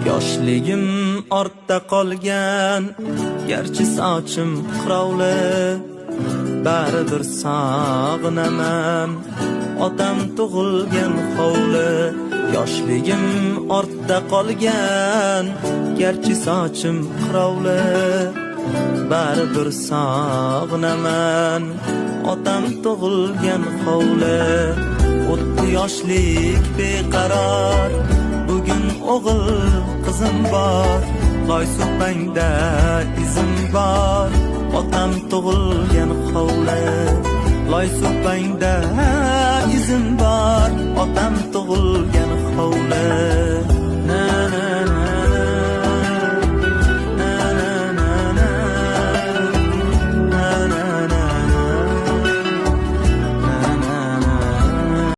Yoshligim ortda qolgan, garchi sochim qirovli, baribir sog'inaman otam tug'ilgan hovli. Yoshligim ortda qolgan, garchi sochim qirovli, baribir sog'inaman otam tug'ilgan hovli. 30 yoshlik beqaror, bugun o'g'il qizim bor, loy so'pangda izim bor, otam tug'ilgan hovli. Loy so'pangda izim bor, otam tug'ilgan hovli.